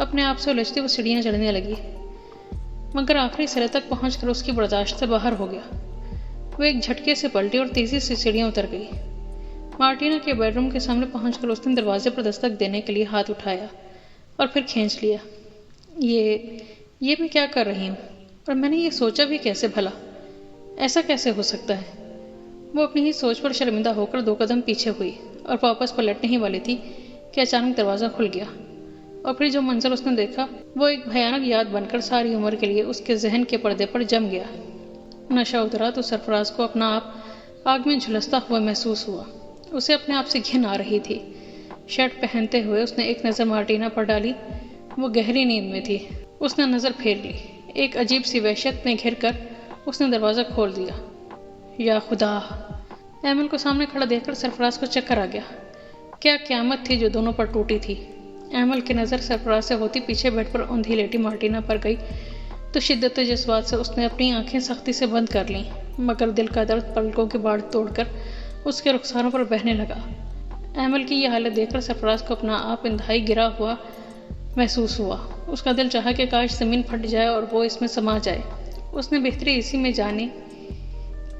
اپنے آپ سے الجھتی وہ سیڑھیاں چڑھنے لگی، مگر آخری سرے تک پہنچ کر اس کی برداشت سے باہر ہو گیا۔ وہ ایک جھٹکے سے پلٹی اور تیزی سے سیڑھیاں اتر گئی۔ مارٹینا کے بیڈ روم کے سامنے پہنچ کر اس نے دروازے پر دستک دینے کے لیے ہاتھ اٹھایا اور پھر کھینچ لیا۔ یہ میں کیا کر رہی ہوں؟ اور میں نے یہ سوچا بھی کیسے بھلا؟ ایسا کیسے ہو سکتا ہے؟ وہ اپنی ہی سوچ پر شرمندہ ہو کر 2 قدم پیچھے ہوئی اور واپس پلٹنے ہی والی تھی کہ اچانک دروازہ کھل گیا، اور پھر جو منظر اس نے دیکھا وہ ایک بھیانک یاد بن کر ساری عمر کے لیے اس کے ذہن کے پردے پر جم گیا۔ نشہ اترا تو سرفراز کو اپنا آپ آگ میں جھلستا ہوا محسوس ہوا۔ اسے اپنے آپ سے گھن آ رہی تھی۔ شرٹ پہنتے ہوئے اس نے ایک نظر مارٹینا پر ڈالی، وہ گہری نیند میں تھی۔ اس نے نظر پھیر لی، ایک عجیب سی وحشت میں گھر کر اس نے دروازہ کھول دیا۔ یا خدا! ایمل کو سامنے کھڑا دیکھ کر سرفراز کو چکر آ گیا۔ کیا قیامت تھی جو دونوں پر ٹوٹی تھی۔ ایمل کی نظر سرفراز سے ہوتی پیچھے بیڈ پر اوندھی لیٹی مارٹینا پر گئی تو شدت جذبات سے اس نے اپنی آنکھیں سختی سے بند کر لیں، مگر دل کا درد پلکوں کے باڑ توڑ کر اس کے رخساروں پر بہنے لگا۔ ایمل کی یہ حالت دیکھ کر سرفراز کو اپنا آپ انتہائی گرا ہوا محسوس ہوا۔ اس کا دل چاہا کہ کاش زمین پھٹ جائے اور وہ اس میں سما جائے۔ اس نے بہتری اسی میں جانی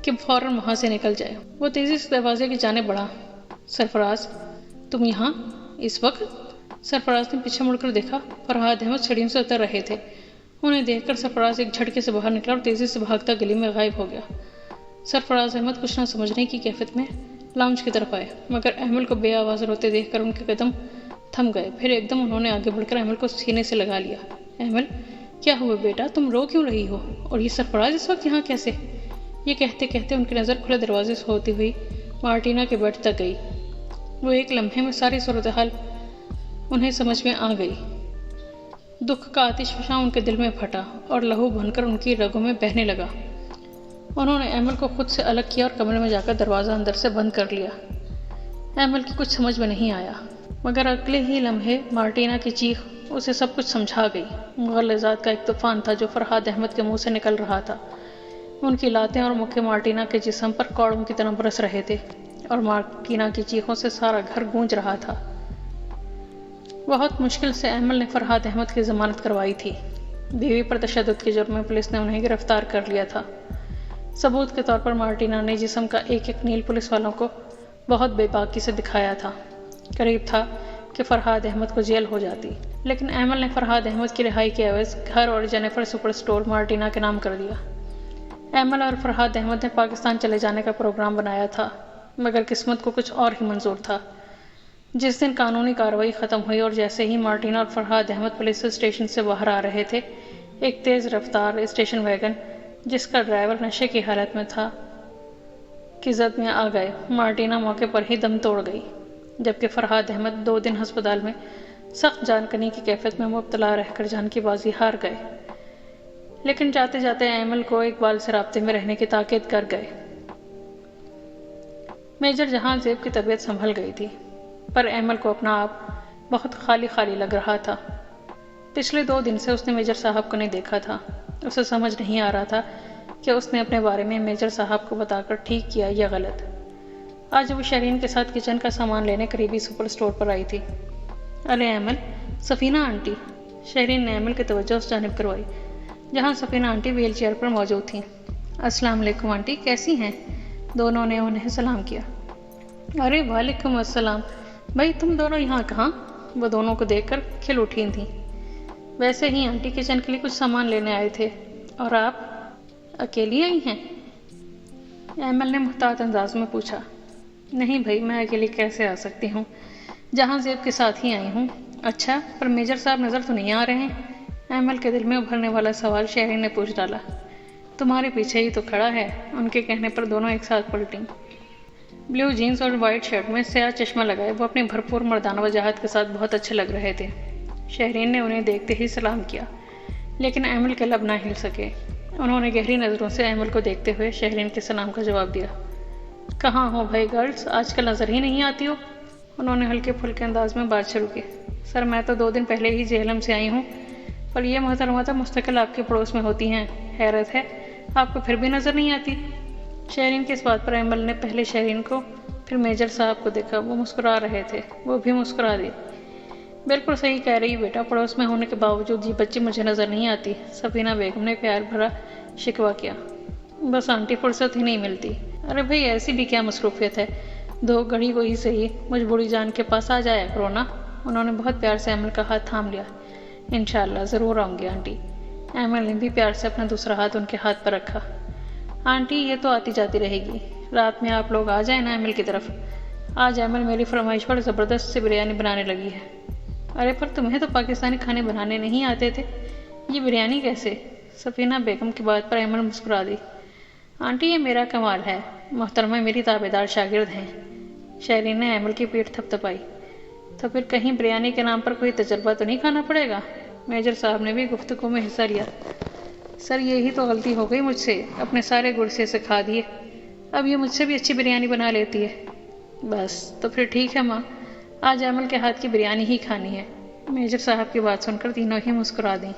کہ فوراً وہاں سے نکل جائے۔ وہ تیزی سے دروازے کی جانب بڑھا۔ سرفراز، تم یہاں اس وقت؟ سرفراز نے پیچھے مڑ کر دیکھا۔ فرحاد احمد سیڑھیوں سے اتر رہے تھے۔ انہیں دیکھ کر سرفراز ایک جھٹکے سے باہر نکلا اور تیزی سے بھاگتا گلی میں غائب ہو گیا۔ سرفراز احمد کچھ نہ سمجھنے کی کیفیت میں لاؤنج کی طرف آئے، مگر احمد کو بے آواز روتے دیکھ کر ان کے قدم تھم گئے۔ پھر ایک دم انہوں نے آگے بڑھ کر احمد کو سینے سے لگا لیا۔ احمد، کیا ہوا بیٹا؟ تم رو کیوں رہی ہو؟ اور یہ سرفراز اس وقت یہاں کیسے؟ یہ کہتے کہتے ان کی نظر کھلے دروازے سے ہوتی ہوئی مارٹینا کے بیڈ تک گئی۔ وہ ایک لمحے میں ساری صورتحال انہیں سمجھ میں آ گئی۔ دکھ کا آتش فشاں ان کے دل میں پھٹا اور لہو بن کر ان کی رگوں میں بہنے لگا۔ انہوں نے ایمل کو خود سے الگ کیا اور کمرے میں جا کر دروازہ اندر سے بند کر لیا۔ ایمل کی کچھ سمجھ میں نہیں آیا، مگر اگلے ہی لمحے مارٹینا کی چیخ اسے سب کچھ سمجھا گئی۔ مغلظات کا ایک طوفان تھا جو فرحاد احمد کے منہ سے نکل رہا تھا۔ ان کی لاتیں اور مکے مارٹینا کے جسم پر کوڑوں کی طرح برس رہے تھے اور مارٹینا کی چیخوں سے سارا گھر گونج رہا تھا۔ بہت مشکل سے ایمل نے فرحاد احمد کی ضمانت کروائی تھی۔ بیوی پر تشدد کے جرم میں پولیس نے انہیں گرفتار کر لیا تھا۔ ثبوت کے طور پر مارٹینا نے جسم کا ایک ایک نیل پولیس والوں کو بہت بے باکی سے دکھایا تھا۔ قریب تھا کہ فرحاد احمد کو جیل ہو جاتی، لیکن ایمل نے فرحاد احمد کی رہائی کے عوض گھر اور جینیفر سپر سٹور مارٹینا کے نام کر دیا۔ ایمل اور فرحاد احمد نے پاکستان چلے جانے کا پروگرام بنایا تھا، مگر قسمت کو کچھ اور ہی منظور تھا۔ جس دن قانونی کارروائی ختم ہوئی اور جیسے ہی مارٹینا اور فرحاد احمد پولیس اسٹیشن سے باہر آ رہے تھے، ایک تیز رفتار اسٹیشن ویگن جس کا ڈرائیور نشے کی حالت میں تھا کی زد میں آ گئے۔ مارٹینا موقع پر ہی دم توڑ گئی، جبکہ فرحاد احمد 2 دن ہسپتال میں سخت جان کنی کی کیفیت میں مبتلا رہ کر جان کی بازی ہار گئے۔ لیکن جاتے جاتے ایمل کو اقبال سے رابطے میں رہنے کی تاکید کر گئے۔ میجر جہاں زیب کی طبیعت سنبھل گئی تھی، پر ایمل کو اپنا آپ بہت خالی خالی لگ رہا تھا۔ پچھلے 2 دن سے اس نے میجر صاحب کو نہیں دیکھا تھا۔ اسے سمجھ نہیں آ رہا تھا کہ اس نے اپنے بارے میں میجر صاحب کو بتا کر ٹھیک کیا یا غلط۔ آج وہ شرین کے ساتھ کچن کا سامان لینے قریبی سپر سٹور پر آئی تھی۔ ارے ایمل، سفینہ آنٹی! شرین نے ایمل کی توجہ اس جانب کروائی جہاں سفینہ آنٹی ویل چیئر پر موجود تھیں۔ السلام علیکم آنٹی، کیسی ہیں؟ دونوں نے انہیں سلام کیا۔ ارے وعلیکم السلام، بھائی تم دونوں یہاں کہاں؟ وہ دونوں کو دیکھ کر کھل اٹھی تھیں۔ ویسے ہی آنٹی کچن کے لیے کچھ سامان لینے آئے تھے۔ اور آپ اکیلی آئی ہیں؟ ایمل نے محتاط انداز میں پوچھا۔ نہیں بھائی، میں اکیلی کیسے آ سکتی ہوں، جہاں زیب کے ساتھ ہی آئی ہوں۔ اچھا، پر میجر صاحب نظر تو نہیں آ رہے ہیں؟ ایمل کے دل میں ابھرنے والا سوال شہرین نے پوچھ ڈالا۔ تمہارے پیچھے ہی تو کھڑا ہے۔ ان کے کہنے پر دونوں ایک ساتھ پلٹیں۔ بلیو جینز اور وائٹ شرٹ میں سیاہ چشمہ لگائے وہ اپنی بھرپور مردانہ وجاہت کے ساتھ بہت اچھے لگ رہے تھے۔ شہرین نے انہیں دیکھتے ہی سلام کیا، لیکن ایمل کے لب نہ ہل سکے۔ انہوں نے گہری نظروں سے ایمل کو دیکھتے ہوئے شہرین کے سلام کا جواب دیا۔ کہاں ہو بھائی گرلز، آج کل نظر ہی نہیں آتی ہو؟ انہوں نے ہلکے پھلکے انداز میں بات شروع کی۔ سر میں تو 2 دن پہلے ہی جہلم سے آئی ہوں، پر یہ محترمہ تو مستقل آپ کے پڑوس میں ہوتی ہیں، حیرت ہے آپ کو پھر بھی نظر نہیں آتی۔ شہرین کی اس بات پر ایمل نے پہلے شہرین کو پھر میجر صاحب کو دیکھا۔ وہ مسکرا رہے تھے، وہ بھی مسکرا دی۔ بالکل صحیح کہہ رہی بیٹا، پڑوس میں ہونے کے باوجود یہ بچی مجھے نظر نہیں آتی، سفینہ بیگم نے پیار بھرا شکوہ کیا۔ بس آنٹی فرصت ہی نہیں ملتی۔ ارے بھئی ایسی بھی کیا مصروفیت ہے، 2 گھڑی کو ہی صحیح مجھ بوڑھی جان کے پاس آ جایا کرو نا۔ انہوں نے بہت پیار سے ایمل کا ہاتھ تھام لیا۔ انشاءاللہ ضرور آؤں گی آنٹی۔ ایمل نے بھی پیار سے اپنا دوسرا ہاتھ ان کے ہاتھ پر رکھا۔ آنٹی یہ تو آتی جاتی رہے گی، رات میں آپ لوگ آ جائیں نا ایمل کی طرف۔ آج ایمل میری فرمائش پر زبردست سے بریانی بنانے لگی ہے۔ ارے پر تمہیں تو پاکستانی کھانے بنانے نہیں آتے تھے، یہ بریانی کیسے؟ سفینہ بیگم کی بات پر ایمل مسکرا دی۔ آنٹی یہ میرا کمال ہے، محترمہ میری تابعدار شاگرد ہیں۔ شیرین نے ایمل کی پیٹھ تھپتھپائی۔ تو پھر کہیں بریانی کے نام پر کوئی تجربہ تو نہیں کھانا پڑے گا؟ میجر صاحب نے بھی گفتگو میں حصہ لیا۔ سر یہی تو غلطی ہو گئی مجھ سے، اپنے سارے گڑ سے سکھا دیے، اب یہ مجھ سے بھی اچھی بریانی بنا لیتی ہے۔ بس تو پھر ٹھیک ہے ماں، آج ایمل کے ہاتھ کی بریانی ہی کھانی ہے۔ میجر صاحب کی بات سن کر تینوں ہی مسکرا دیں۔